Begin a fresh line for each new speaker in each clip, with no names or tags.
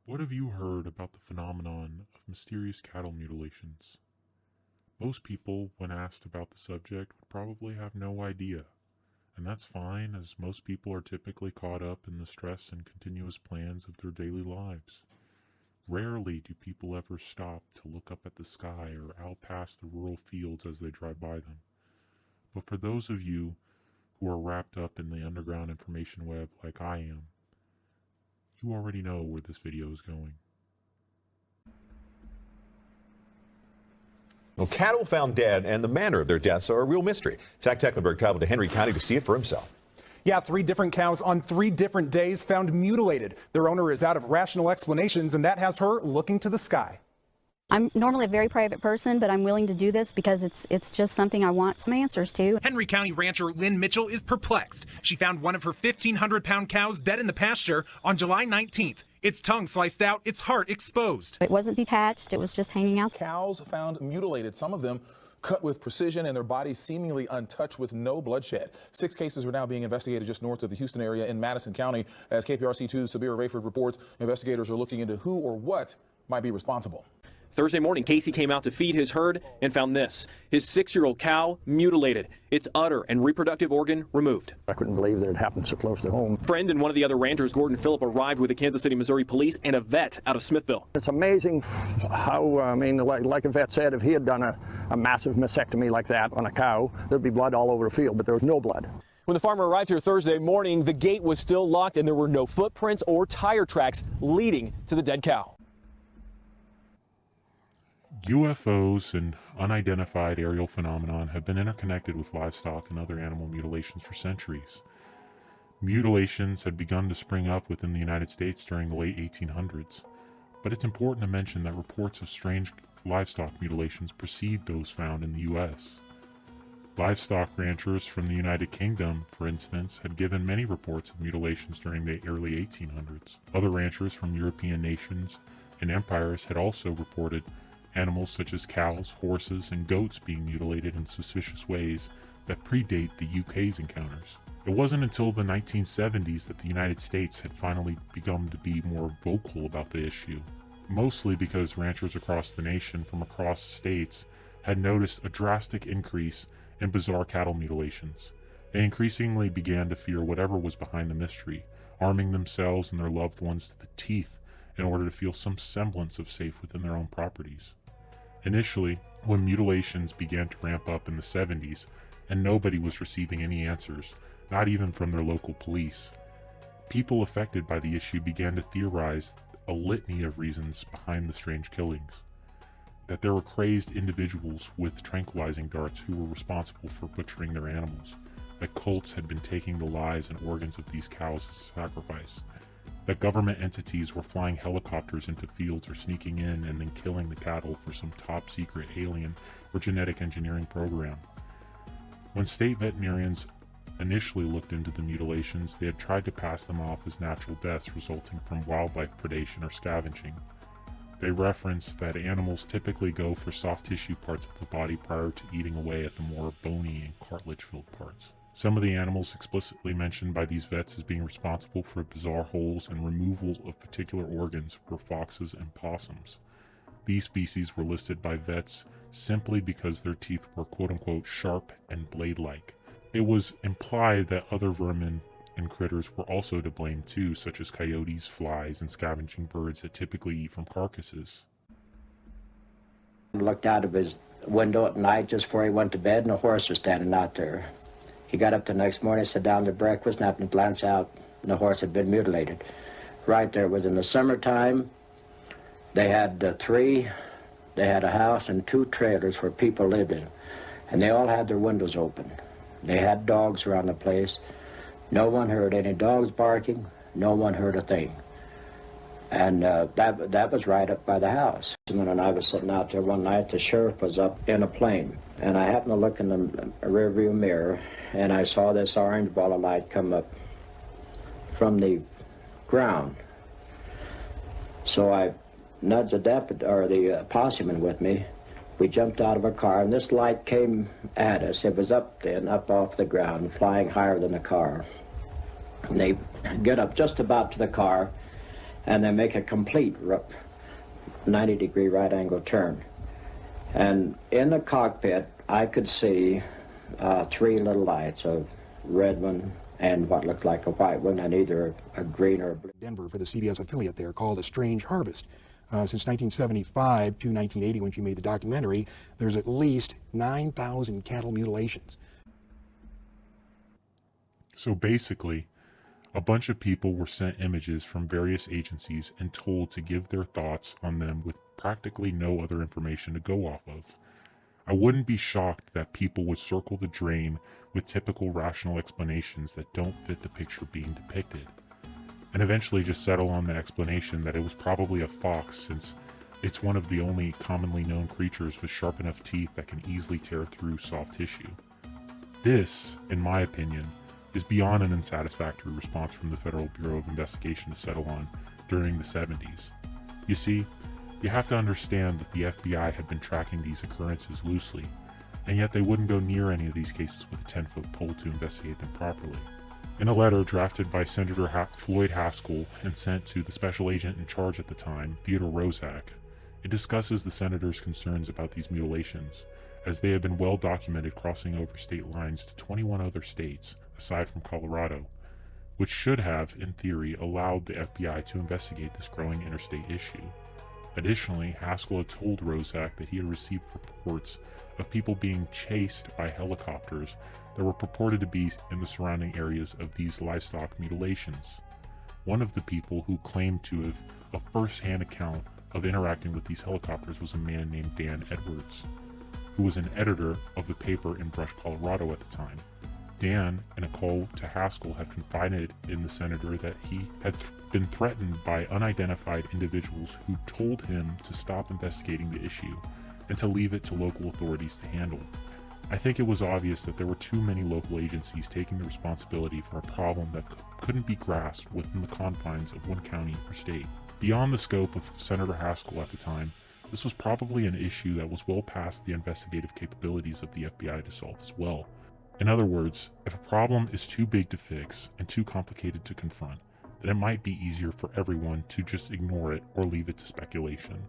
What have you heard about the phenomenon of mysterious cattle mutilations? Most people, when asked about the subject, would probably have no idea. And that's fine, as most people are typically caught up in the stress and continuous plans of their daily lives. Rarely do people ever stop to look up at the sky or out past the rural fields as they drive by them. But for those of you who are wrapped up in the underground information web like I am, you already know where this video is going.
Well, cattle found dead and the manner of their deaths are a real mystery. Zach Tecklenburg traveled to Henry County to see it for himself.
Yeah, 3 different cows on 3 different days found mutilated. Their owner is out of rational explanations, and that has her looking to the sky.
I'm normally a very private person, but I'm willing to do this because it's just something I want some answers to.
Henry County rancher Lynn Mitchell is perplexed. She found one of her 1,500-pound cows dead in the pasture on July 19th. Its tongue sliced out, its heart exposed.
It wasn't detached, it was just hanging out.
Cows found mutilated, some of them cut with precision and their bodies seemingly untouched with no bloodshed. 6 cases are now being investigated just north of the Houston area in Madison County. As KPRC2's Sabira Rayford reports, investigators are looking into who or what might be responsible.
Thursday morning, Casey came out to feed his herd and found this, his 6-year-old cow mutilated, its udder and reproductive organ removed.
I couldn't believe that it happened so close to home.
Friend and one of the other ranchers, Gordon Phillip, arrived with the Kansas City, Missouri police and a vet out of Smithville.
It's amazing how, I mean, like a vet said, if he had done a massive mastectomy like that on a cow, there'd be blood all over the field, but there was no blood.
When the farmer arrived here Thursday morning, the gate was still locked and there were no footprints or tire tracks leading to the dead cow.
UFOs and unidentified aerial phenomenon have been interconnected with livestock and other animal mutilations for centuries. Mutilations had begun to spring up within the United States during the late 1800s, but it's important to mention that reports of strange livestock mutilations precede those found in the U.S. Livestock ranchers from the United Kingdom, for instance, had given many reports of mutilations during the early 1800s. Other ranchers from European nations and empires had also reported animals such as cows, horses, and goats being mutilated in suspicious ways that predate the UK's encounters. It wasn't until the 1970s that the United States had finally begun to be more vocal about the issue, mostly because ranchers across the nation from across states had noticed a drastic increase in bizarre cattle mutilations. They increasingly began to fear whatever was behind the mystery, arming themselves and their loved ones to the teeth in order to feel some semblance of safe within their own properties. Initially, when mutilations began to ramp up in the 70s, and nobody was receiving any answers, not even from their local police, people affected by the issue began to theorize a litany of reasons behind the strange killings. That there were crazed individuals with tranquilizing darts who were responsible for butchering their animals, that cults had been taking the lives and organs of these cows as a sacrifice, that government entities were flying helicopters into fields or sneaking in and then killing the cattle for some top-secret alien or genetic engineering program. When state veterinarians initially looked into the mutilations, they had tried to pass them off as natural deaths resulting from wildlife predation or scavenging. They referenced that animals typically go for soft tissue parts of the body prior to eating away at the more bony and cartilage-filled parts. Some of the animals explicitly mentioned by these vets as being responsible for bizarre holes and removal of particular organs were foxes and possums. These species were listed by vets simply because their teeth were quote-unquote sharp and blade-like. It was implied that other vermin and critters were also to blame too, such as coyotes, flies, and scavenging birds that typically eat from carcasses.
He looked out of his window at night just before he went to bed, and a horse was standing out there. He got up the next morning, sat down to breakfast, and happened to glance out, and the horse had been mutilated. Right there. It was in the summertime. They had they had a house and 2 trailers where people lived in, and they all had their windows open. They had dogs around the place. No one heard any dogs barking. No one heard a thing. And that was right up by the house. When I was sitting out there one night, the sheriff was up in a plane, and I happened to look in the rearview mirror, and I saw this orange ball of light come up from the ground. So I nudged the deputy, or the posseman with me. We jumped out of a car, and this light came at us. It was up then, up off the ground, flying higher than the car. And they get up just about to the car, and then make a complete 90-degree right-angle turn. And in the cockpit, I could see 3 little lights, a red one and what looked like a white one, and either a green or a blue.
Denver for the CBS affiliate there called A Strange Harvest. Since 1975 to 1980, when she made the documentary, there's at least 9,000 cattle mutilations.
So basically, a bunch of people were sent images from various agencies and told to give their thoughts on them with practically no other information to go off of. I wouldn't be shocked that people would circle the drain with typical rational explanations that don't fit the picture being depicted, and eventually just settle on the explanation that it was probably a fox, since it's one of the only commonly known creatures with sharp enough teeth that can easily tear through soft tissue. This, in my opinion, is beyond an unsatisfactory response from the Federal Bureau of Investigation to settle on during the 70s. You see, you have to understand that the FBI had been tracking these occurrences loosely, and yet they wouldn't go near any of these cases with a 10-foot pole to investigate them properly. In a letter drafted by Senator Floyd Haskell and sent to the special agent in charge at the time, Theodore Roszak, it discusses the senator's concerns about these mutilations, as they have been well documented crossing over state lines to 21 other states, aside from Colorado, which should have, in theory, allowed the FBI to investigate this growing interstate issue. Additionally, Haskell had told Roszak that he had received reports of people being chased by helicopters that were purported to be in the surrounding areas of these livestock mutilations. One of the people who claimed to have a first-hand account of interacting with these helicopters was a man named Dan Edwards, who was an editor of the paper in Brush, Colorado at the time. Dan, in a call to Haskell, had confided in the senator that he had been threatened by unidentified individuals who told him to stop investigating the issue and to leave it to local authorities to handle. I think it was obvious that there were too many local agencies taking the responsibility for a problem that couldn't be grasped within the confines of one county or state. Beyond the scope of Senator Haskell at the time, this was probably an issue that was well past the investigative capabilities of the FBI to solve as well. In other words, if a problem is too big to fix and too complicated to confront, then it might be easier for everyone to just ignore it or leave it to speculation.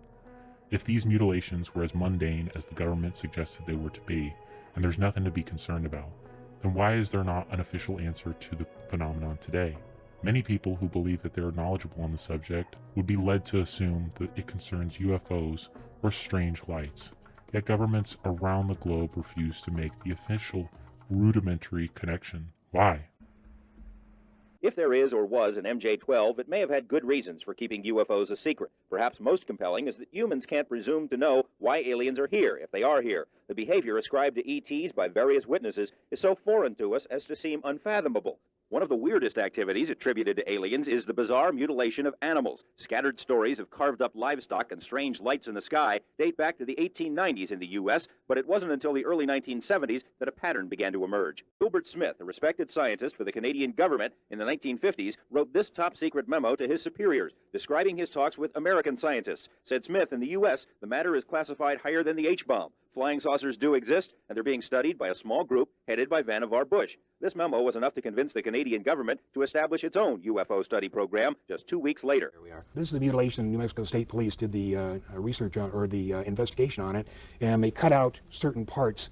If these mutilations were as mundane as the government suggested they were to be, and there's nothing to be concerned about, then why is there not an official answer to the phenomenon today? Many people who believe that they are knowledgeable on the subject would be led to assume that it concerns UFOs or strange lights, yet governments around the globe refuse to make the official rudimentary connection. Why?
If there is or was an MJ-12, it may have had good reasons for keeping UFOs a secret. Perhaps most compelling is that humans can't presume to know why aliens are here, if they are here. The behavior ascribed to ETs by various witnesses is so foreign to us as to seem unfathomable. One of the weirdest activities attributed to aliens is the bizarre mutilation of animals. Scattered stories of carved-up livestock and strange lights in the sky date back to the 1890s in the U.S., but it wasn't until the early 1970s that a pattern began to emerge. Gilbert Smith, a respected scientist for the Canadian government in the 1950s, wrote this top-secret memo to his superiors, describing his talks with American scientists. Said Smith, in the U.S., the matter is classified higher than the H-bomb. Flying saucers do exist, and they're being studied by a small group headed by Vannevar Bush. This memo was enough to convince the Canadian government to establish its own UFO study program just 2 weeks later.
Here we are. This is the mutilation. New Mexico State Police did the research on, or the investigation on it, and they cut out certain parts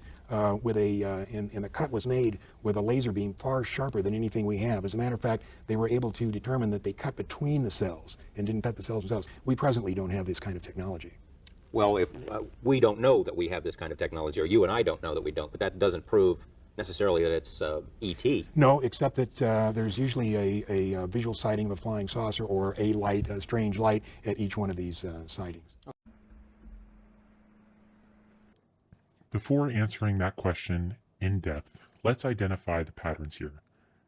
with a, and the cut was made with a laser beam far sharper than anything we have. As a matter of fact, they were able to determine that they cut between the cells and didn't cut the cells themselves. We presently don't have this kind of technology.
Well, if we don't know that we have this kind of technology, or you and I don't know that we don't, but that doesn't prove necessarily that it's ET.
No, except that there's usually a visual sighting of a flying saucer or a light, a strange light, at each one of these sightings.
Before answering that question in depth, let's identify the patterns here.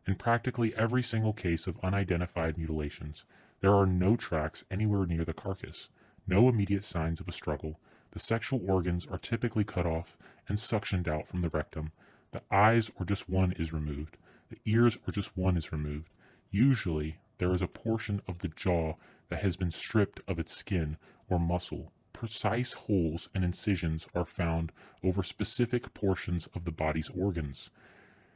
In practically every single case of unidentified mutilations, there are no tracks anywhere near the carcass. No immediate signs of a struggle. The sexual organs are typically cut off and suctioned out from the rectum. The eyes or just one is removed. The ears or just one is removed. Usually, there is a portion of the jaw that has been stripped of its skin or muscle. Precise holes and incisions are found over specific portions of the body's organs.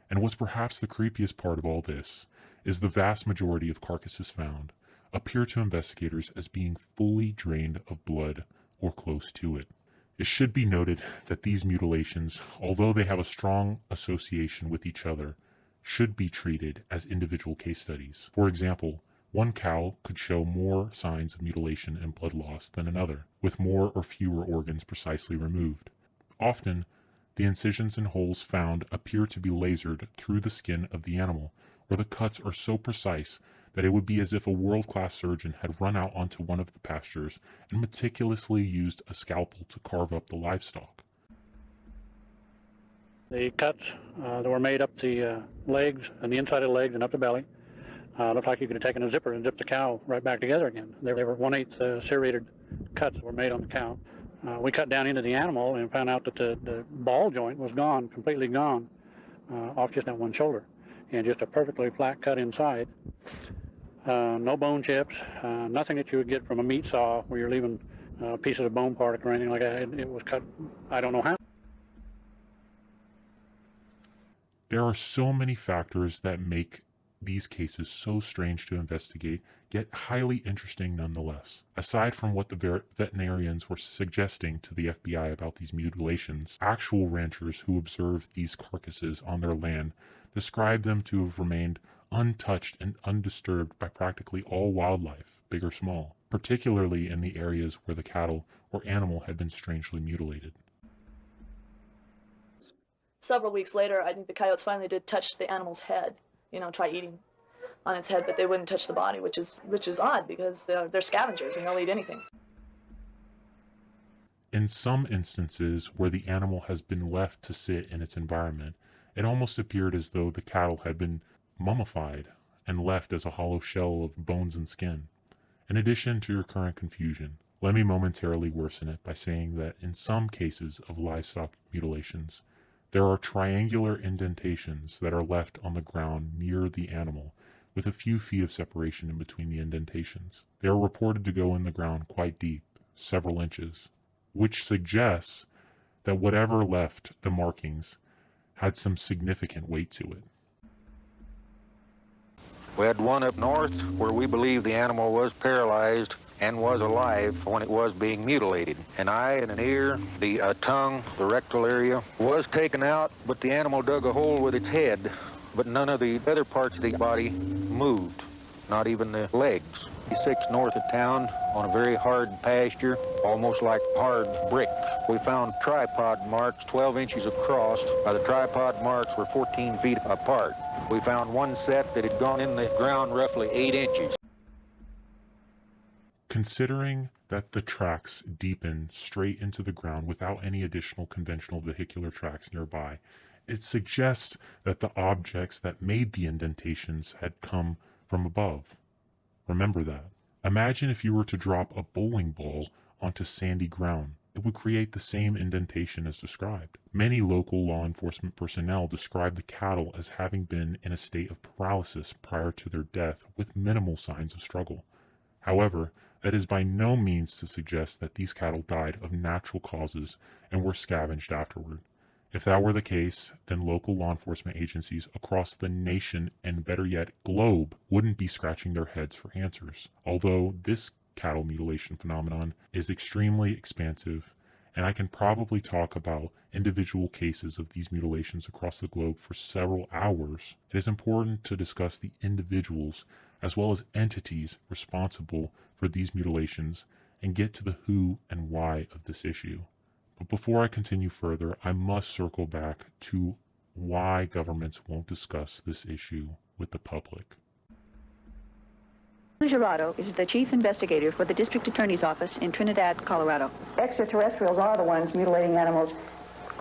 And what's perhaps the creepiest part of all this is the vast majority of carcasses found, appear to investigators as being fully drained of blood or close to it. It should be noted that these mutilations, although they have a strong association with each other, should be treated as individual case studies. For example, one cow could show more signs of mutilation and blood loss than another, with more or fewer organs precisely removed. Often, the incisions and holes found appear to be lasered through the skin of the animal, or the cuts are so precise that it would be as if a world-class surgeon had run out onto one of the pastures and meticulously used a scalpel to carve up the livestock.
The cuts that were made up the legs and the inside of the legs and up the belly looked like you could have taken a zipper and zipped the cow right back together again. They were 1/8 serrated cuts that were made on the cow. We cut down into the animal and found out that the ball joint was gone, completely gone, off just that one shoulder, and just a perfectly flat cut inside. No bone chips, nothing that you would get from a meat saw where you're leaving pieces of bone part or anything like that. It was cut, I don't know how.
There are so many factors that make these cases so strange to investigate, yet highly interesting nonetheless. Aside from what the veterinarians were suggesting to the FBI about these mutilations, actual ranchers who observed these carcasses on their land described them to have remained untouched and undisturbed by practically all wildlife, big or small, particularly in the areas where the cattle or animal had been strangely mutilated.
Several weeks later, I think the coyotes finally did touch the animal's head, try eating on its head, but they wouldn't touch the body, which is odd because they're scavengers and they'll eat anything.
In some instances where the animal has been left to sit in its environment, it almost appeared as though the cattle had been mummified and left as a hollow shell of bones and skin. In addition to your current confusion, let me momentarily worsen it by saying that in some cases of livestock mutilations, there are triangular indentations that are left on the ground near the animal, with a few feet of separation in between the indentations. They are reported to go in the ground quite deep, several inches, which suggests that whatever left the markings had some significant weight to it.
We had one up north where we believe the animal was paralyzed and was alive when it was being mutilated. An eye and an ear, the tongue, the rectal area was taken out, but the animal dug a hole with its head, but none of the other parts of the body moved, not even the legs. 6 north of town on a very hard pasture, almost like hard brick. We found tripod marks 12 inches across. The tripod marks were 14 feet apart. We found one set that had gone in the ground roughly 8 inches.
Considering that the tracks deepen straight into the ground without any additional conventional vehicular tracks nearby, it suggests that the objects that made the indentations had come from above. Remember that. Imagine if you were to drop a bowling ball onto sandy ground. It would create the same indentation as described. Many local law enforcement personnel describe the cattle as having been in a state of paralysis prior to their death with minimal signs of struggle. However, that is by no means to suggest that these cattle died of natural causes and were scavenged afterward. If that were the case, then local law enforcement agencies across the nation and better yet, globe, wouldn't be scratching their heads for answers. Although this cattle mutilation phenomenon is extremely expansive, and I can probably talk about individual cases of these mutilations across the globe for several hours, it is important to discuss the individuals as well as entities responsible for these mutilations and get to the who and why of this issue. But before I continue further, I must circle back to why governments won't discuss this issue with the public.
Gerardo is the chief investigator for the district attorney's office in Trinidad, Colorado. Extraterrestrials are the ones mutilating animals.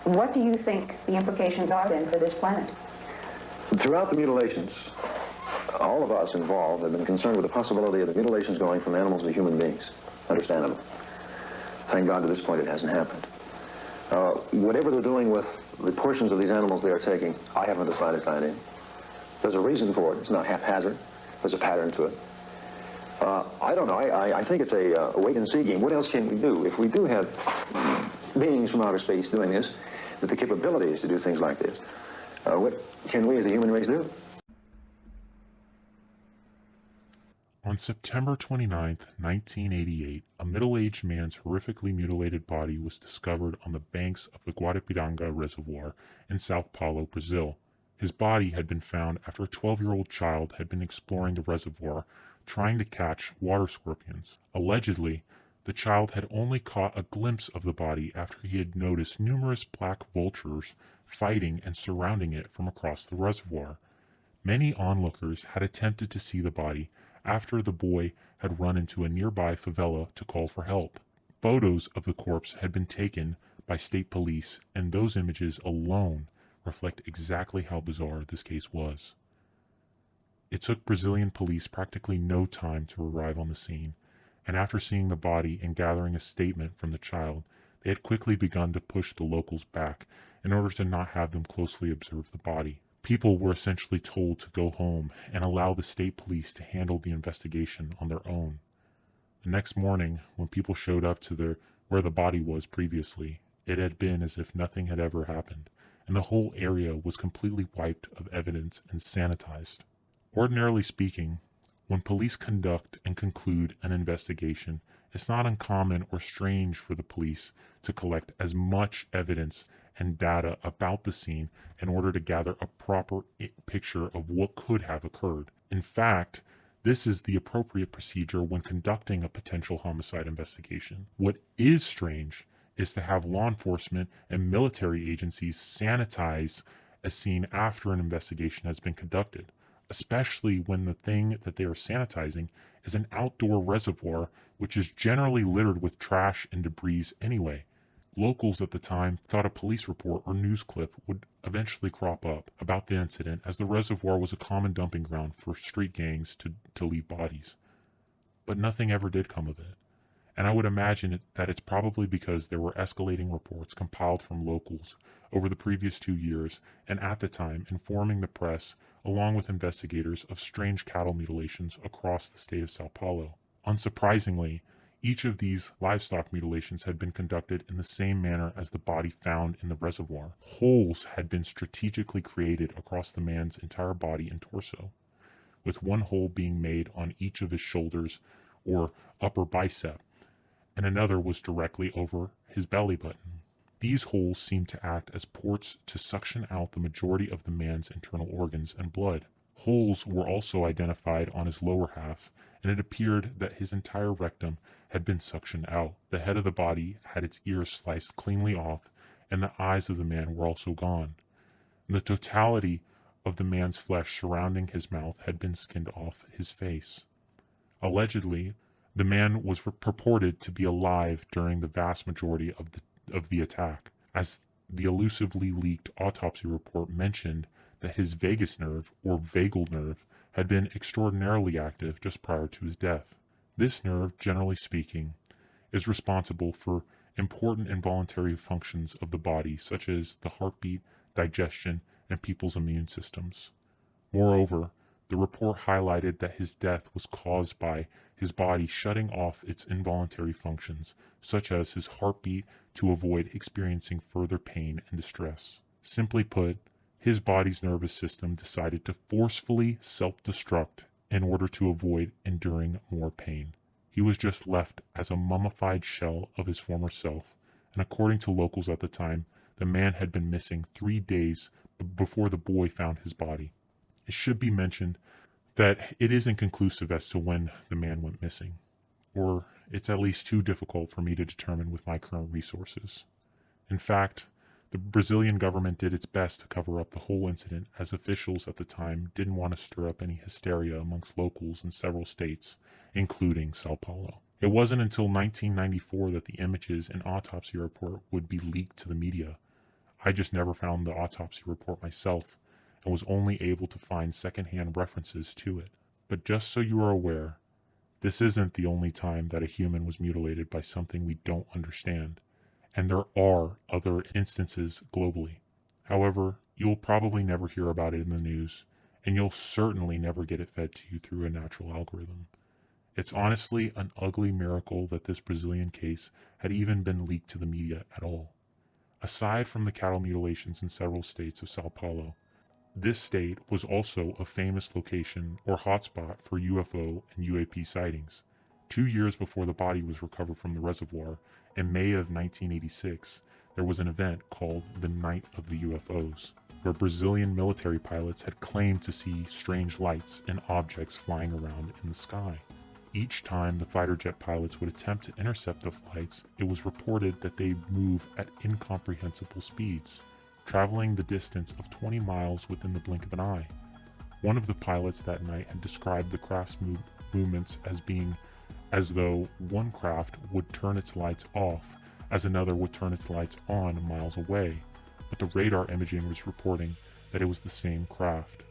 What do you think the implications are then for this planet?
Throughout the mutilations, all of us involved have been concerned with the possibility of the mutilations going from animals to human beings. Understandable. Thank God to this point it hasn't happened. Whatever they're doing with the portions of these animals they are taking, I haven't the slightest idea. There's a reason for it. It's not haphazard. There's a pattern to it. I don't know. I think it's a wait-and-see game. What else can we do? If we do have beings from outer space doing this, with the capabilities to do things like this, what can we as a human race do?
On September 29, 1988, a middle-aged man's horrifically mutilated body was discovered on the banks of the Guarapiranga Reservoir in Sao Paulo, Brazil. His body had been found after a 12-year-old child had been exploring the reservoir trying to catch water scorpions. Allegedly, the child had only caught a glimpse of the body after he had noticed numerous black vultures fighting and surrounding it from across the reservoir. Many onlookers had attempted to see the body after the boy had run into a nearby favela to call for help. Photos of the corpse had been taken by state police, and those images alone reflect exactly how bizarre this case was. It took Brazilian police practically no time to arrive on the scene, and after seeing the body and gathering a statement from the child, they had quickly begun to push the locals back in order to not have them closely observe the body. People were essentially told to go home and allow the state police to handle the investigation on their own. The next morning, when people showed up to where the body was previously, it had been as if nothing had ever happened, and the whole area was completely wiped of evidence and sanitized. Ordinarily speaking, when police conduct and conclude an investigation, it's not uncommon or strange for the police to collect as much evidence and data about the scene in order to gather a proper picture of what could have occurred. In fact, this is the appropriate procedure when conducting a potential homicide investigation. What is strange is to have law enforcement and military agencies sanitize a scene after an investigation has been conducted, especially when the thing that they are sanitizing is an outdoor reservoir which is generally littered with trash and debris anyway. Locals at the time thought a police report or news clip would eventually crop up about the incident, as the reservoir was a common dumping ground for street gangs to leave bodies. But nothing ever did come of it, and I would imagine that it's probably because there were escalating reports compiled from locals over the previous 2 years, and at the time informing the press along with investigators of strange cattle mutilations across the state of Sao Paulo. Unsurprisingly, each of these livestock mutilations had been conducted in the same manner as the body found in the reservoir. Holes had been strategically created across the man's entire body and torso, with one hole being made on each of his shoulders or upper bicep, and another was directly over his belly button. These holes seemed to act as ports to suction out the majority of the man's internal organs and blood. Holes were also identified on his lower half, and it appeared that his entire rectum had been suctioned out. The head of the body had its ears sliced cleanly off, and the eyes of the man were also gone. And the totality of the man's flesh surrounding his mouth had been skinned off his face. Allegedly, the man was purported to be alive during the vast majority of the attack, as the elusively leaked autopsy report mentioned that his vagus nerve, or vagal nerve, had been extraordinarily active just prior to his death. This nerve, generally speaking, is responsible for important involuntary functions of the body, such as the heartbeat, digestion, and people's immune systems. Moreover, the report highlighted that his death was caused by his body shutting off its involuntary functions, such as his heartbeat, to avoid experiencing further pain and distress. Simply put, his body's nervous system decided to forcefully self-destruct in order to avoid enduring more pain. He was just left as a mummified shell of his former self, and according to locals at the time, the man had been missing 3 days before the boy found his body. It should be mentioned that it is inconclusive as to when the man went missing, or it's at least too difficult for me to determine with my current resources. In fact, the Brazilian government did its best to cover up the whole incident, as officials at the time didn't want to stir up any hysteria amongst locals in several states, including Sao Paulo. It wasn't until 1994 that the images and autopsy report would be leaked to the media. I just never found the autopsy report myself, and was only able to find secondhand references to it. But just so you are aware, this isn't the only time that a human was mutilated by something we don't understand, and there are other instances globally. However, you'll probably never hear about it in the news, and you'll certainly never get it fed to you through a natural algorithm. It's honestly an ugly miracle that this Brazilian case had even been leaked to the media at all. Aside from the cattle mutilations in several states of Sao Paulo, This state was also a famous location or hotspot for UFO and UAP sightings. 2 years before the body was recovered from the reservoir, in May of 1986, there was an event called the Night of the UFOs, where Brazilian military pilots had claimed to see strange lights and objects flying around in the sky. Each time the fighter jet pilots would attempt to intercept the flights, it was reported that they move at incomprehensible speeds, traveling the distance of 20 miles within the blink of an eye. One of the pilots that night had described the craft's movements as being as though one craft would turn its lights off as another would turn its lights on miles away, but the radar imaging was reporting that it was the same craft.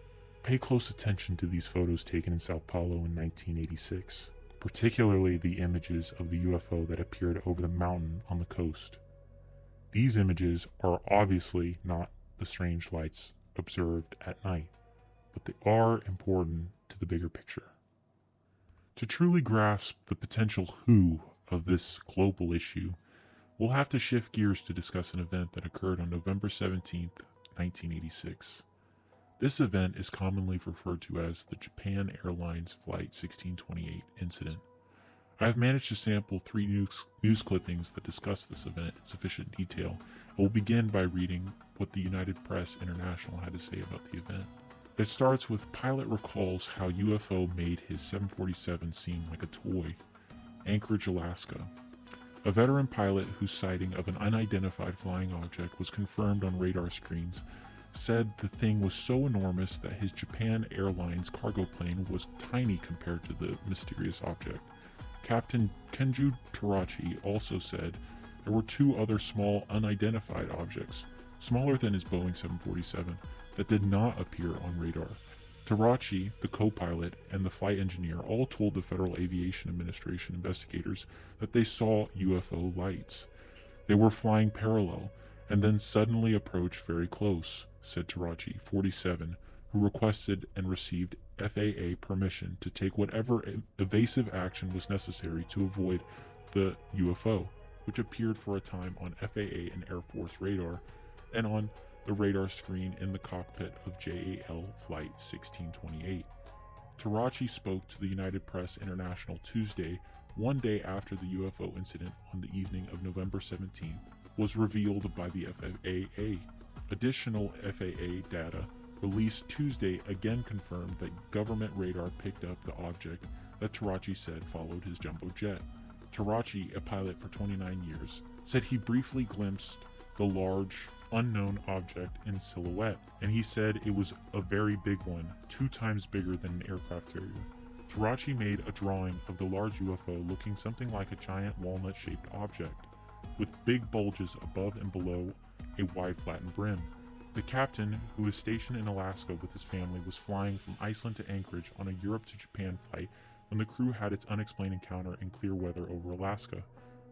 Pay close attention to these photos taken in Sao Paulo in 1986, particularly the images of the UFO that appeared over the mountain on the coast. These images are obviously not the strange lights observed at night, but they are important to the bigger picture. To truly grasp the potential who of this global issue, we'll have to shift gears to discuss an event that occurred on November 17th, 1986. This event is commonly referred to as the Japan Airlines Flight 1628 incident. I have managed to sample 3 news clippings that discuss this event in sufficient detail, and will begin by reading what the United Press International had to say about the event. It starts with pilot recalls how UFO made his 747 seem like a toy. Anchorage, Alaska. A veteran pilot whose sighting of an unidentified flying object was confirmed on radar screens said the thing was so enormous that his Japan Airlines cargo plane was tiny compared to the mysterious object. Captain Kenju Tarachi also said there were 2 other small unidentified objects, smaller than his Boeing 747, that did not appear on radar. Tarachi, the co-pilot, and the flight engineer all told the Federal Aviation Administration investigators that they saw UFO lights. They were flying parallel, and then suddenly approached very close, said Tarachi, 47, who requested and received FAA permission to take whatever evasive action was necessary to avoid the UFO, which appeared for a time on FAA and Air Force radar and on the radar screen in the cockpit of JAL Flight 1628. Tarachi spoke to the United Press International Tuesday, one day after the UFO incident on the evening of November 17th was revealed by the FAA. Additional FAA data released Tuesday again confirmed that government radar picked up the object that Tarachi said followed his jumbo jet. Tarachi, a pilot for 29 years, said he briefly glimpsed the large, unknown object in silhouette, and he said it was a very big one, 2 times bigger than an aircraft carrier. Tarachi made a drawing of the large UFO looking something like a giant walnut-shaped object, with big bulges above and below a wide flattened brim. The captain, who was stationed in Alaska with his family, was flying from Iceland to Anchorage on a Europe to Japan flight when the crew had its unexplained encounter in clear weather over Alaska.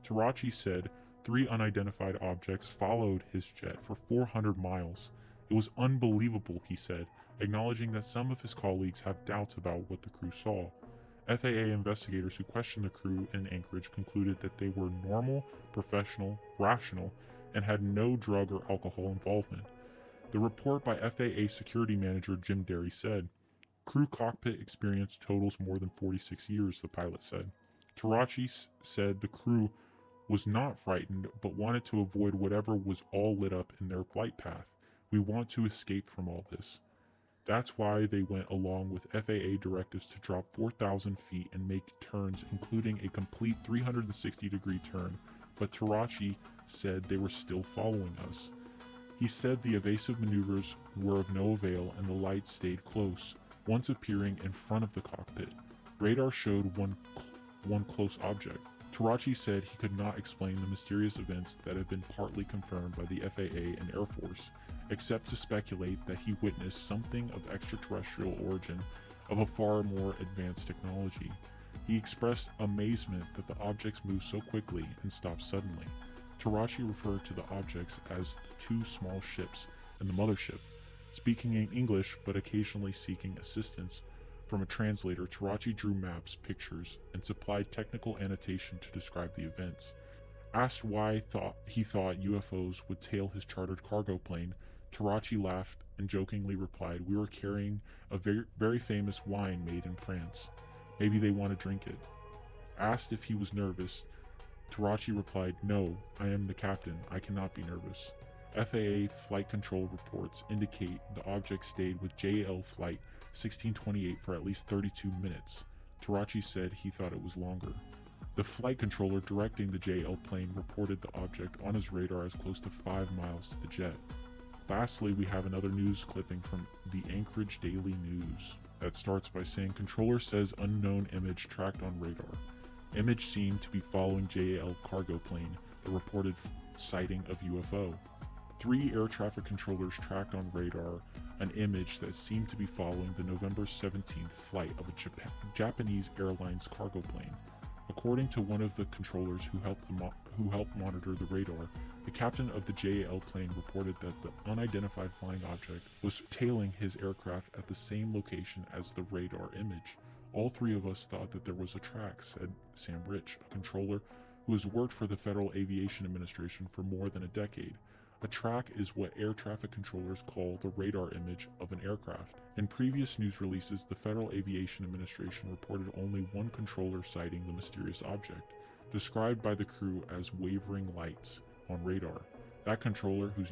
Tarachi said 3 unidentified objects followed his jet for 400 miles. It was unbelievable, he said, acknowledging that some of his colleagues have doubts about what the crew saw. FAA investigators who questioned the crew in Anchorage concluded that they were normal, professional, rational, and had no drug or alcohol involvement. The report by FAA security manager Jim Derry said, "Crew cockpit experience totals more than 46 years, the pilot said. Tarachi said the crew was not frightened, but wanted to avoid whatever was all lit up in their flight path. We want to escape from all this. That's why they went along with FAA directives to drop 4,000 feet and make turns, including a complete 360-degree turn, but Tarachi said they were still following us. He said the evasive maneuvers were of no avail and the lights stayed close, once appearing in front of the cockpit. Radar showed one close object. Tarachi said he could not explain the mysterious events that have been partly confirmed by the FAA and Air Force, except to speculate that he witnessed something of extraterrestrial origin of a far more advanced technology. He expressed amazement that the objects moved so quickly and stopped suddenly. Tarachi referred to the objects as the 2 small ships and the mothership. Speaking in English but occasionally seeking assistance from a translator, Tarachi drew maps, pictures, and supplied technical annotation to describe the events. Asked why he thought UFOs would tail his chartered cargo plane, Tarachi laughed and jokingly replied, "We were carrying a very famous wine made in France. Maybe they want to drink it." Asked if he was nervous, Tarachi replied, "No, I am the captain. I cannot be nervous." FAA flight control reports indicate the object stayed with JL Flight 1628 for at least 32 minutes. Tarachi said he thought it was longer. The flight controller directing the JL plane reported the object on his radar as close to 5 miles to the jet. Lastly, we have another news clipping from the Anchorage Daily News that starts by saying, "Controller says unknown image tracked on radar. Image seemed to be following JL cargo plane, the reported sighting of UFO. 3 air traffic controllers tracked on radar an image that seemed to be following the November 17th flight of a Japanese Airlines cargo plane. According to one of the controllers who helped monitor the radar, the captain of the JL plane reported that the unidentified flying object was tailing his aircraft at the same location as the radar image. All 3 of us thought that there was a track," said Sam Rich, a controller who has worked for the Federal Aviation Administration for more than a decade. A track is what air traffic controllers call the radar image of an aircraft. In previous news releases, the Federal Aviation Administration reported only one controller sighting the mysterious object, described by the crew as wavering lights on radar. That controller, whose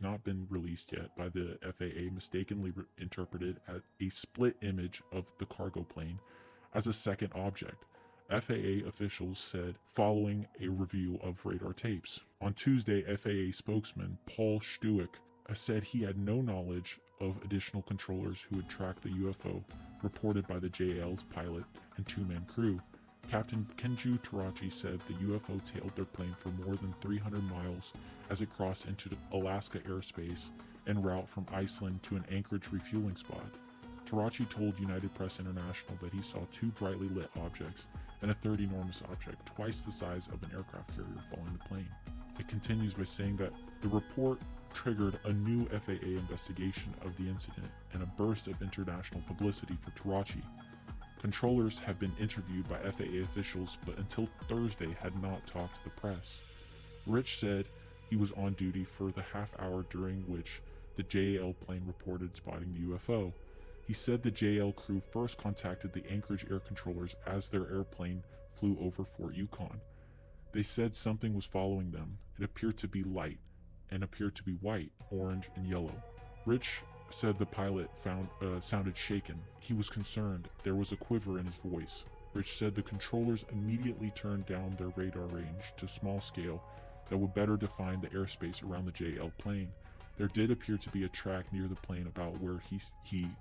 not been released yet by the FAA, mistakenly interpreted a split image of the cargo plane as a second object, FAA officials said following a review of radar tapes. On Tuesday, FAA spokesman Paul Stuick said he had no knowledge of additional controllers who had tracked the UFO reported by the JL's pilot and 2-man crew. Captain Kenju Tarachi said the UFO tailed their plane for more than 300 miles as it crossed into the Alaska airspace en route from Iceland to an Anchorage refueling spot. Tarachi told United Press International that he saw 2 brightly lit objects and a third enormous object, twice the size of an aircraft carrier, following the plane. It continues by saying that the report triggered a new FAA investigation of the incident and a burst of international publicity for Tarachi. Controllers have been interviewed by FAA officials, but until Thursday had not talked to the press. Rich said he was on duty for the half hour during which the JL plane reported spotting the UFO. He said the JL crew first contacted the Anchorage air controllers as their airplane flew over Fort Yukon. They said something was following them. It appeared to be light and appeared to be white, orange, and yellow. Rich said the pilot sounded shaken. He was concerned. There was a quiver in his voice. Rich said the controllers immediately turned down their radar range to small scale that would better define the airspace around the JL plane. There did appear to be a track near the plane about where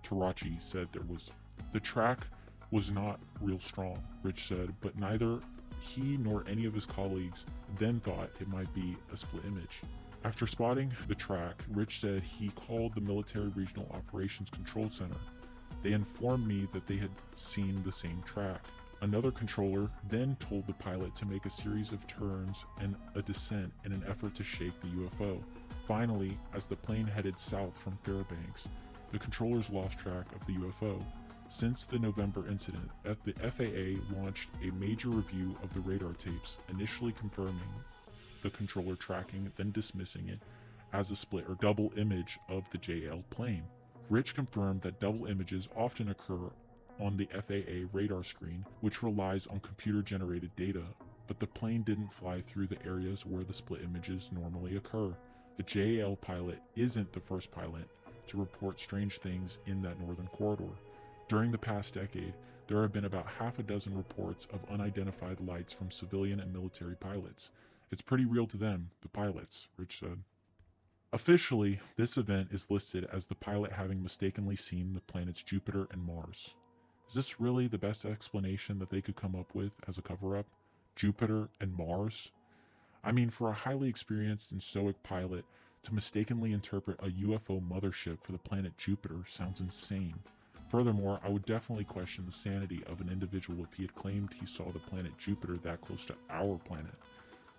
Tarachi said there was. The track was not real strong, Rich said, but neither he nor any of his colleagues then thought it might be a split image. After spotting the track, Rich said he called the Military Regional Operations Control Center. They informed me that they had seen the same track. Another controller then told the pilot to make a series of turns and a descent in an effort to shake the UFO. Finally, as the plane headed south from Fairbanks, the controllers lost track of the UFO. Since the November incident, the FAA launched a major review of the radar tapes, initially confirming the controller tracking, then dismissing it as a split or double image of the JL plane. Rich confirmed that double images often occur on the FAA radar screen, which relies on computer-generated data, but the plane didn't fly through the areas where the split images normally occur. The JL pilot isn't the first pilot to report strange things in that northern corridor. During the past decade, there have been about half a dozen reports of unidentified lights from civilian and military pilots. It's pretty real to them, the pilots, Rich said. Officially, this event is listed as the pilot having mistakenly seen the planets Jupiter and Mars. Is this really the best explanation that they could come up with as a cover-up? Jupiter and Mars? I mean, for a highly experienced and stoic pilot to mistakenly interpret a UFO mothership for the planet Jupiter sounds insane. Furthermore, I would definitely question the sanity of an individual if he had claimed he saw the planet Jupiter that close to our planet.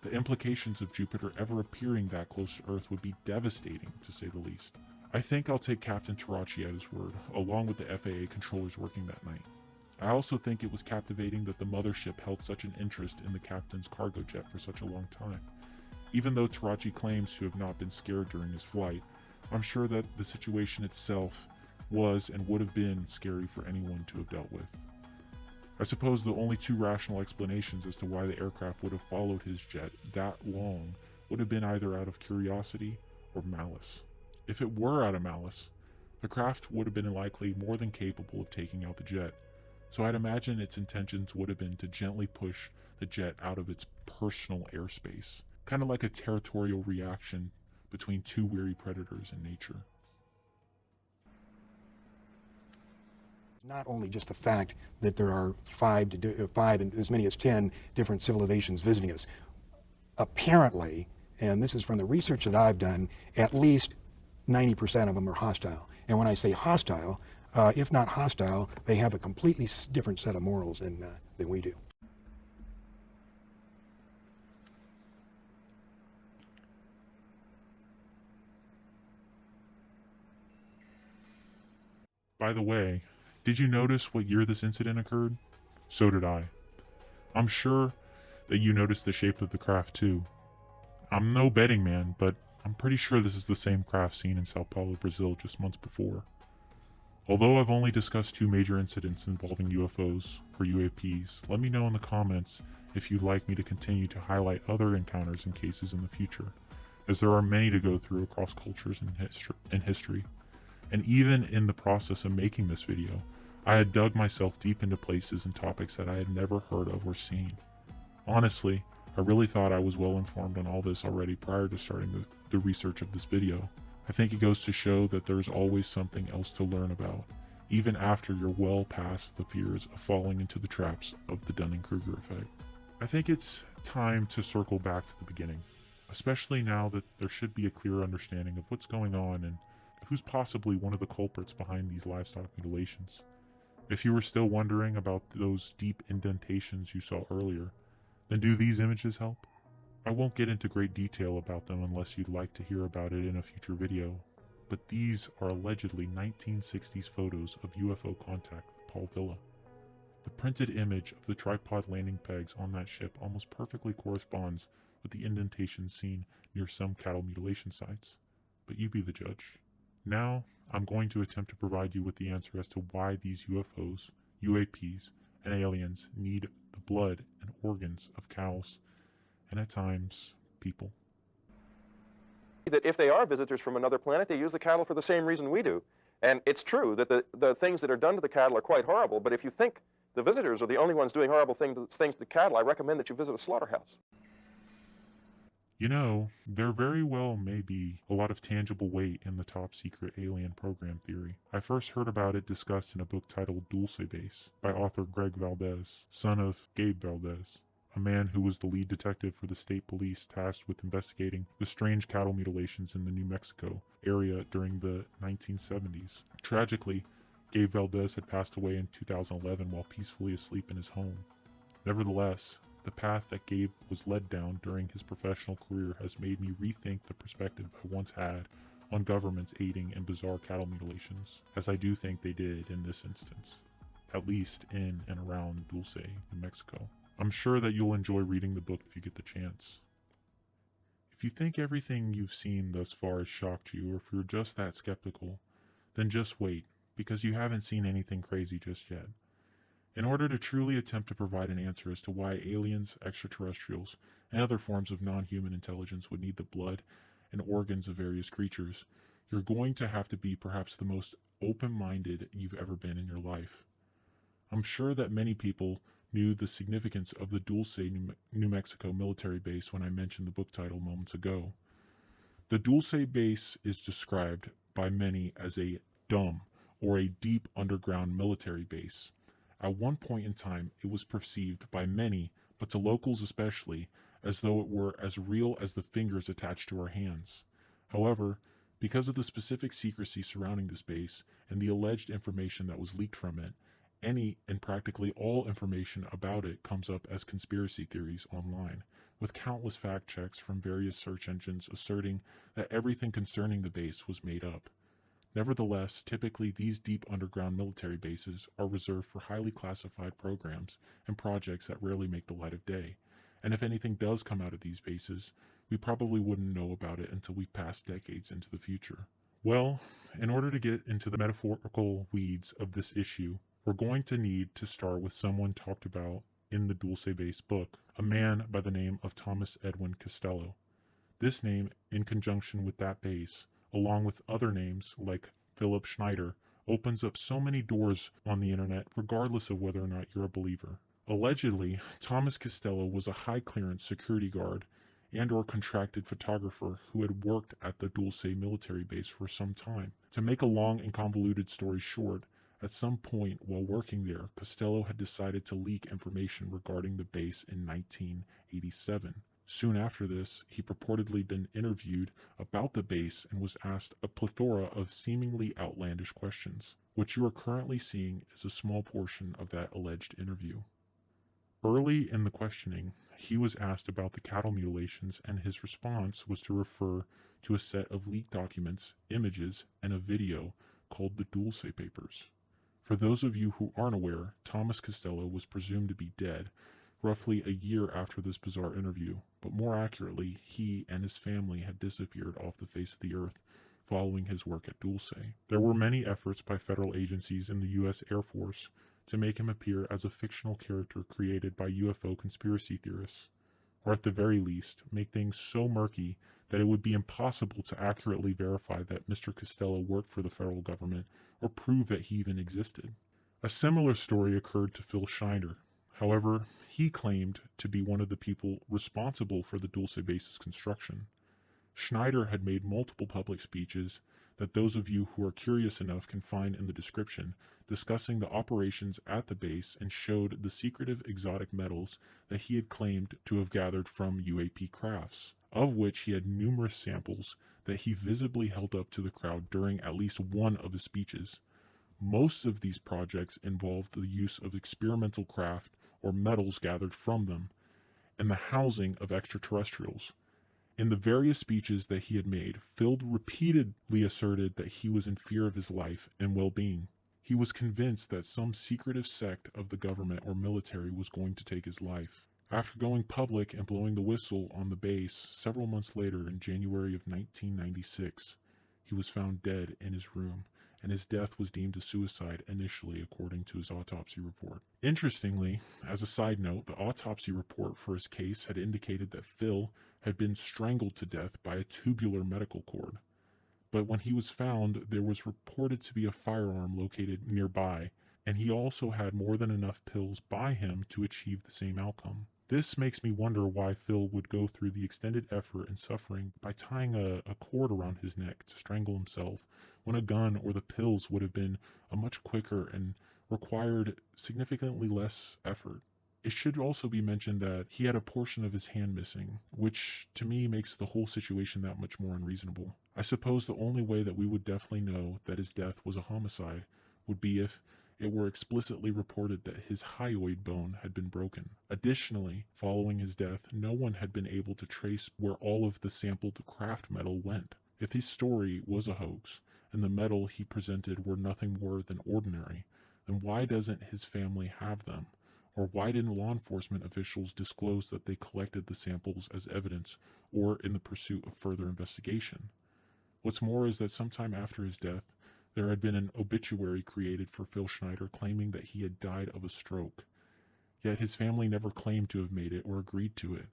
The implications of Jupiter ever appearing that close to Earth would be devastating, to say the least. I think I'll take Captain Tarachi at his word, along with the FAA controllers working that night. I also think it was captivating that the mothership held such an interest in the captain's cargo jet for such a long time. Even though Tarachi claims to have not been scared during his flight, I'm sure that the situation itself was and would have been scary for anyone to have dealt with. I suppose the only two rational explanations as to why the aircraft would have followed his jet that long would have been either out of curiosity or malice. If it were out of malice, the craft would have been likely more than capable of taking out the jet, so I'd imagine its intentions would have been to gently push the jet out of its personal airspace, kind of like a territorial reaction between two weary predators in nature.
Not only just the fact that there are five and as many as 10 different civilizations visiting us. Apparently, and this is from the research that I've done, at least 90% of them are hostile. And when I say hostile, if not hostile, they have a completely different set of morals than we do.
By the way, did you notice what year this incident occurred? So did I. I'm sure that you noticed the shape of the craft too. I'm no betting man, but I'm pretty sure this is the same craft seen in Sao Paulo, Brazil just months before. Although I've only discussed two major incidents involving UFOs or UAPs, let me know in the comments if you'd like me to continue to highlight other encounters and cases in the future, as there are many to go through across cultures and history. And even in the process of making this video, I had dug myself deep into places and topics that I had never heard of or seen. Honestly, I really thought I was well informed on all this already prior to starting the research of this video. I think it goes to show that there's always something else to learn about, even after you're well past the fears of falling into the traps of the Dunning-Kruger effect. I think it's time to circle back to the beginning, especially now that there should be a clear understanding of what's going on and who's possibly one of the culprits behind these livestock mutilations. If you were still wondering about those deep indentations you saw earlier, then do these images help? I won't get into great detail about them unless you'd like to hear about it in a future video, but these are allegedly 1960s photos of UFO contact with Paul Villa. The printed image of the tripod landing pegs on that ship almost perfectly corresponds with the indentations seen near some cattle mutilation sites, but you be the judge. Now, I'm going to attempt to provide you with the answer as to why these UFOs, UAPs, and aliens need the blood and organs of cows, and at times, people.
That if they are visitors from another planet, they use the cattle for the same reason we do. And it's true that the things that are done to the cattle are quite horrible, but if you think the visitors are the only ones doing horrible things to cattle, I recommend that you visit a slaughterhouse.
You know, there very well may be a lot of tangible weight in the top secret alien program theory. I first heard about it discussed in a book titled Dulce Base by author Greg Valdez, son of Gabe Valdez, a man who was the lead detective for the state police tasked with investigating the strange cattle mutilations in the New Mexico area during the 1970s. Tragically, Gabe Valdez had passed away in 2011 while peacefully asleep in his home. Nevertheless, the path that Gabe was led down during his professional career has made me rethink the perspective I once had on governments aiding in bizarre cattle mutilations, as I do think they did in this instance, at least in and around Dulce, New Mexico. I'm sure that you'll enjoy reading the book if you get the chance. If you think everything you've seen thus far has shocked you, or if you're just that skeptical, then just wait, because you haven't seen anything crazy just yet. In order to truly attempt to provide an answer as to why aliens, extraterrestrials, and other forms of non-human intelligence would need the blood and organs of various creatures, you're going to have to be perhaps the most open-minded you've ever been in your life. I'm sure that many people knew the significance of the Dulce, New Mexico military base when I mentioned the book title moments ago. The Dulce base is described by many as a dumb or a deep underground military base. At one point in time, it was perceived by many, but to locals especially, as though it were as real as the fingers attached to our hands. However, because of the specific secrecy surrounding this base and the alleged information that was leaked from it, any and practically all information about it comes up as conspiracy theories online, with countless fact checks from various search engines asserting that everything concerning the base was made up. Nevertheless, typically these deep underground military bases are reserved for highly classified programs and projects that rarely make the light of day, and if anything does come out of these bases, we probably wouldn't know about it until we've passed decades into the future. Well, in order to get into the metaphorical weeds of this issue, we're going to need to start with someone talked about in the Dulce Base book, a man by the name of Thomas Edwin Costello. This name, in conjunction with that base, along with other names like Philip Schneider, opens up so many doors on the internet regardless of whether or not you're a believer. Allegedly, Thomas Costello was a high-clearance security guard and or contracted photographer who had worked at the Dulce military base for some time. To make a long and convoluted story short, at some point while working there, Costello had decided to leak information regarding the base in 1987. Soon after this, he purportedly been interviewed about the base and was asked a plethora of seemingly outlandish questions. What you are currently seeing is a small portion of that alleged interview. Early in the questioning, he was asked about the cattle mutilations, and his response was to refer to a set of leaked documents, images, and a video called the Dulce Papers. For those of you who aren't aware, Thomas Costello was presumed to be dead roughly a year after this bizarre interview, but more accurately, he and his family had disappeared off the face of the earth following his work at Dulce. There were many efforts by federal agencies in the U.S. Air Force to make him appear as a fictional character created by UFO conspiracy theorists, or at the very least, make things so murky that it would be impossible to accurately verify that Mr. Costello worked for the federal government or prove that he even existed. A similar story occurred to Phil Schneider. However, he claimed to be one of the people responsible for the Dulce base's construction. Schneider had made multiple public speeches that those of you who are curious enough can find in the description, discussing the operations at the base, and showed the secretive exotic metals that he had claimed to have gathered from UAP crafts, of which he had numerous samples that he visibly held up to the crowd during at least one of his speeches. Most of these projects involved the use of experimental craft or metals gathered from them, and the housing of extraterrestrials. In the various speeches that he had made, Phil repeatedly asserted that he was in fear of his life and well-being. He was convinced that some secretive sect of the government or military was going to take his life. After going public and blowing the whistle on the base, several months later in January of 1996, he was found dead in his room, and his death was deemed a suicide initially, according to his autopsy report. Interestingly, as a side note, the autopsy report for his case had indicated that Phil had been strangled to death by a tubular medical cord. But when he was found, there was reported to be a firearm located nearby, and he also had more than enough pills by him to achieve the same outcome. This makes me wonder why Phil would go through the extended effort and suffering by tying a cord around his neck to strangle himself, when a gun or the pills would have been a much quicker and required significantly less effort. It should also be mentioned that he had a portion of his hand missing, which to me makes the whole situation that much more unreasonable. I suppose the only way that we would definitely know that his death was a homicide would be if it were explicitly reported that his hyoid bone had been broken. Additionally, following his death, no one had been able to trace where all of the sampled craft metal went. If his story was a hoax, and the metal he presented were nothing more than ordinary, then why doesn't his family have them? Or why didn't law enforcement officials disclose that they collected the samples as evidence or in the pursuit of further investigation? What's more is that sometime after his death, there had been an obituary created for Phil Schneider claiming that he had died of a stroke. Yet his family never claimed to have made it or agreed to it.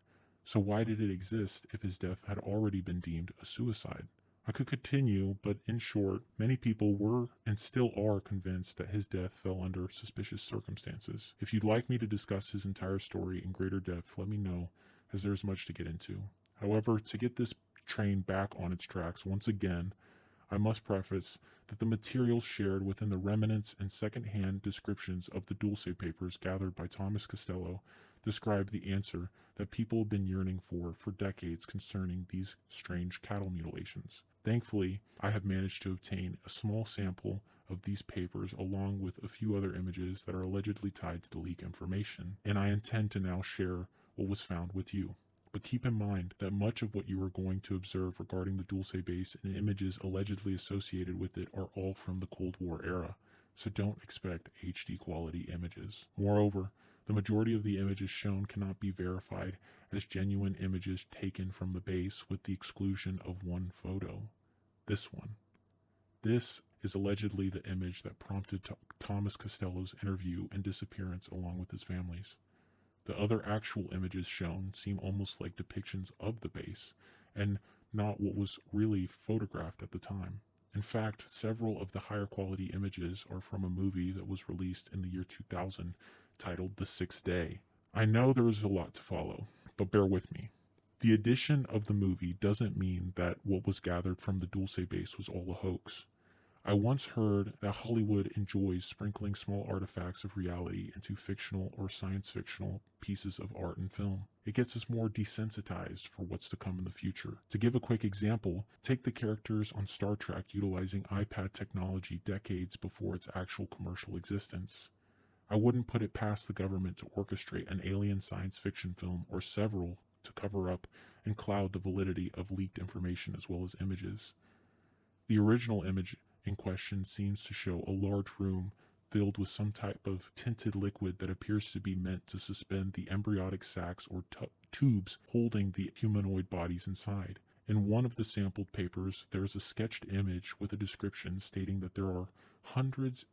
So why did it exist if his death had already been deemed a suicide? I could continue, but in short, many people were and still are convinced that his death fell under suspicious circumstances. If you'd like me to discuss his entire story in greater depth, let me know, as there's much to get into. However, to get this train back on its tracks once again, I must preface that the materials shared within the remnants and second-hand descriptions of the Dulce papers gathered by Thomas Costello describe the answer that people have been yearning for decades concerning these strange cattle mutilations. Thankfully, I have managed to obtain a small sample of these papers along with a few other images that are allegedly tied to the leak information, and I intend to now share what was found with you. But keep in mind that much of what you are going to observe regarding the Dulce base and images allegedly associated with it are all from the Cold War era, so don't expect HD quality images. Moreover, the majority of the images shown cannot be verified as genuine images taken from the base, with the exclusion of one photo. This one. This is allegedly the image that prompted Thomas Costello's interview and disappearance along with his families. The other actual images shown seem almost like depictions of the base, and not what was really photographed at the time. In fact, several of the higher quality images are from a movie that was released in the year 2000 titled The Sixth Day. I know there is a lot to follow, but bear with me. The addition of the movie doesn't mean that what was gathered from the Dulce base was all a hoax. I once heard that Hollywood enjoys sprinkling small artifacts of reality into fictional or science fictional pieces of art and film. It gets us more desensitized for what's to come in the future. To give a quick example, take the characters on Star Trek utilizing iPad technology decades before its actual commercial existence. I wouldn't put it past the government to orchestrate an alien science fiction film or several to cover up and cloud the validity of leaked information as well as images. The original image in question seems to show a large room filled with some type of tinted liquid that appears to be meant to suspend the embryonic sacs or tubes holding the humanoid bodies inside. In one of the sampled papers, there is a sketched image with a description stating that there are hundreds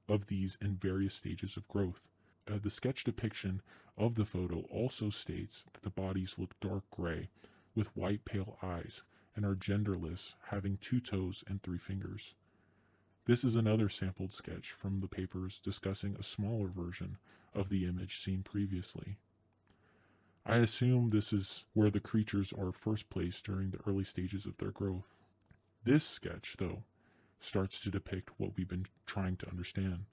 of these in various stages of growth. The sketch depiction of the photo also states that the bodies look dark gray with white pale eyes and are genderless, having 2 toes and 3 fingers. This is another sampled sketch from the papers discussing a smaller version of the image seen previously. I assume this is where the creatures are first placed during the early stages of their growth. This sketch, though, starts to depict what we've been trying to understand.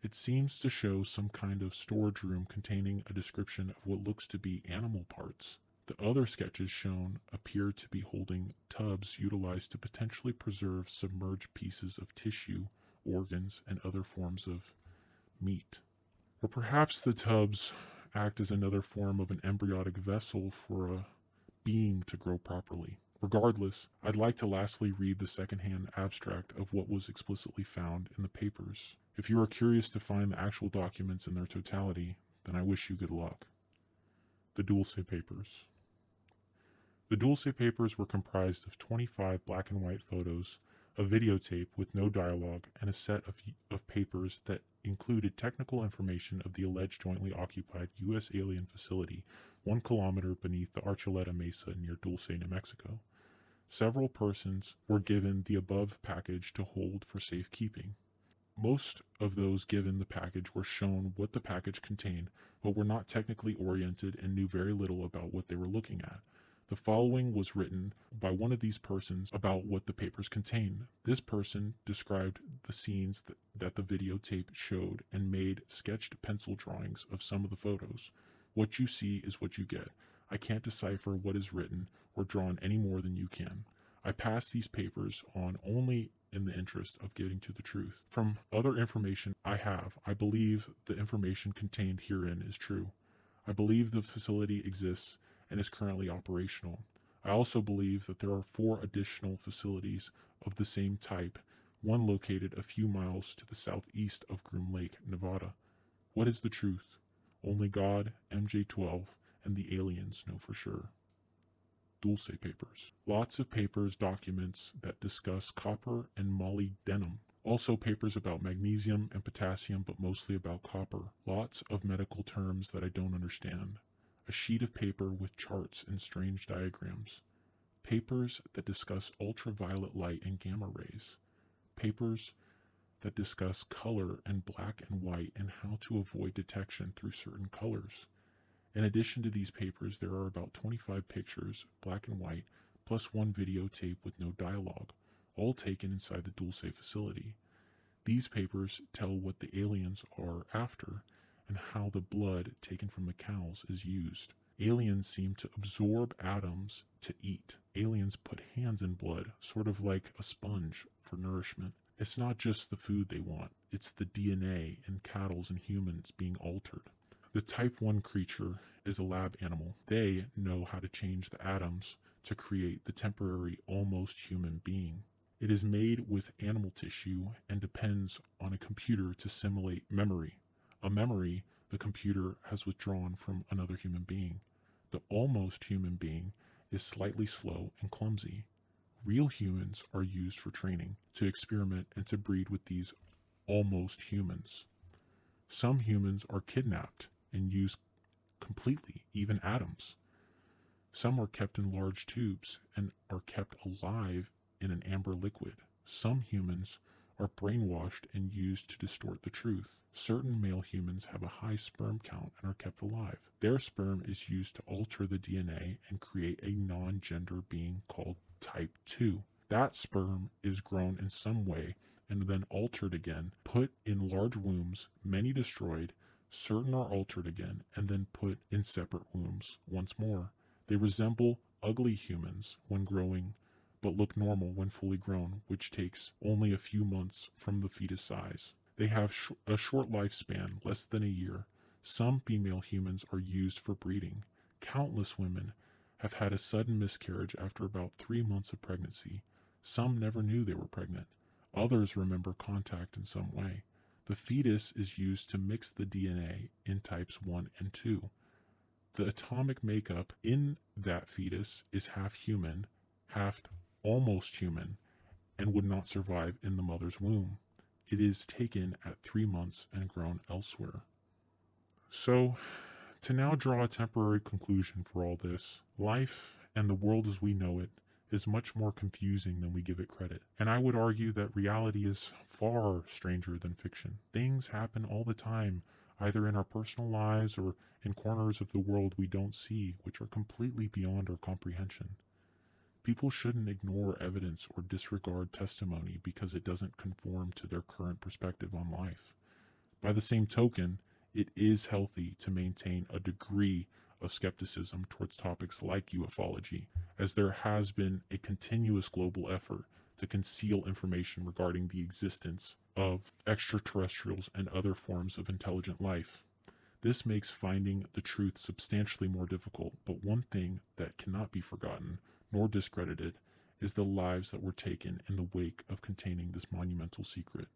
It seems to show some kind of storage room containing a description of what looks to be animal parts. The other sketches shown appear to be holding tubs utilized to potentially preserve submerged pieces of tissue, organs, and other forms of meat. Or perhaps the tubs act as another form of an embryonic vessel for a being to grow properly. Regardless, I'd like to lastly read the secondhand abstract of what was explicitly found in the papers. If you are curious to find the actual documents in their totality, then I wish you good luck. The Dulce Papers. The Dulce Papers were comprised of 25 black and white photos, a videotape with no dialogue, and a set of papers that included technical information of the alleged jointly occupied U.S. alien facility 1 kilometer beneath the Archuleta Mesa near Dulce, New Mexico. Several persons were given the above package to hold for safekeeping. Most of those given the package were shown what the package contained, but were not technically oriented and knew very little about what they were looking at. The following was written by one of these persons about what the papers contained. This person described the scenes that the videotape showed and made sketched pencil drawings of some of the photos. What you see is what you get. I can't decipher what is written or drawn any more than you can. I pass these papers on only in the interest of getting to the truth. From other information I have, I believe the information contained herein is true. I believe the facility exists and is currently operational. I also believe that there are 4 additional facilities of the same type, one located a few miles to the southeast of Groom Lake, Nevada. What is the truth? Only God, MJ-12, and the aliens know for sure. Dulce Papers. Lots of papers, documents that discuss copper and molybdenum. Also papers about magnesium and potassium, but mostly about copper. Lots of medical terms that I don't understand. A sheet of paper with charts and strange diagrams. Papers that discuss ultraviolet light and gamma rays. Papers that discuss color and black and white and how to avoid detection through certain colors. In addition to these papers, there are about 25 pictures, black and white, plus 1 videotape with no dialogue, all taken inside the Dulce facility. These papers tell what the aliens are after and how the blood taken from the cows is used. Aliens seem to absorb atoms to eat. Aliens put hands in blood, sort of like a sponge for nourishment. It's not just the food they want, it's the DNA in cattle and humans being altered. The type 1 creature is a lab animal. They know how to change the atoms to create the temporary almost human being. It is made with animal tissue and depends on a computer to simulate memory. A memory the computer has withdrawn from another human being. The almost human being is slightly slow and clumsy. Real humans are used for training, to experiment and to breed with these almost humans. Some humans are kidnapped and used completely, even atoms. Some are kept in large tubes and are kept alive in an amber liquid. Some humans are brainwashed and used to distort the truth. Certain male humans have a high sperm count and are kept alive. Their sperm is used to alter the DNA and create a non-gender being called type 2. That sperm is grown in some way and then altered again, put in large wombs, many destroyed, certain are altered again, and then put in separate wombs once more. They resemble ugly humans when growing, but look normal when fully grown, which takes only a few months from the fetus size. They have a short lifespan, less than a year. Some female humans are used for breeding. Countless women have had a sudden miscarriage after about 3 months of pregnancy. Some never knew they were pregnant. Others remember contact in some way. The fetus is used to mix the DNA in types 1 and 2. The atomic makeup in that fetus is half human, half almost human, and would not survive in the mother's womb. It is taken at 3 months and grown elsewhere. So, to now draw a temporary conclusion for all this, life and the world as we know it is much more confusing than we give it credit. And I would argue that reality is far stranger than fiction. Things happen all the time, either in our personal lives or in corners of the world we don't see, which are completely beyond our comprehension. People shouldn't ignore evidence or disregard testimony because it doesn't conform to their current perspective on life. By the same token, it is healthy to maintain a degree of skepticism towards topics like ufology, as there has been a continuous global effort to conceal information regarding the existence of extraterrestrials and other forms of intelligent life. This makes finding the truth substantially more difficult, but one thing that cannot be forgotten nor discredited is the lives that were taken in the wake of containing this monumental secret.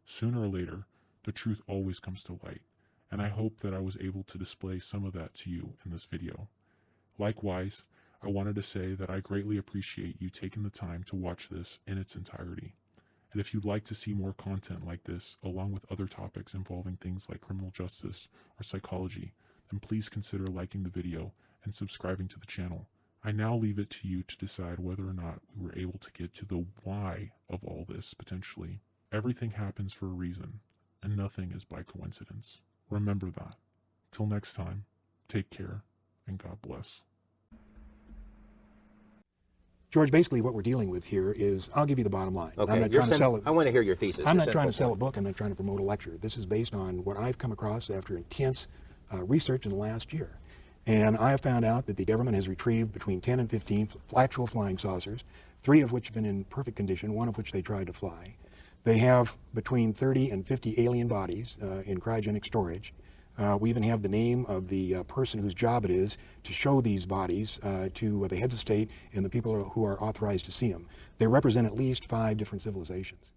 Sooner or later, the truth always comes to light, and I hope that I was able to display some of that to you in this video. Likewise, I wanted to say that I greatly appreciate you taking the time to watch this in its entirety. And if you'd like to see more content like this, along with other topics involving things like criminal justice or psychology, then please consider liking the video and subscribing to the channel. I now leave it to you to decide whether or not we were able to get to the why of all this, potentially. Everything happens for a reason, and nothing is by coincidence. Remember that. Till next time, take care, and God bless.
George, basically what we're dealing with here is, I'll give you the bottom line.
Okay,
I'm not trying to sell it.
I want to hear your thesis.
I'm not trying to sell a book. I'm not trying to promote a lecture. This is based on what I've come across after intense research in the last year. And I have found out that the government has retrieved between 10 and 15 actual flying saucers, 3 of which have been in perfect condition, 1 of which they tried to fly. They have between 30 and 50 alien bodies in cryogenic storage. We even have the name of the person whose job it is to show these bodies to the heads of state and the people who are authorized to see them. They represent at least 5 different civilizations.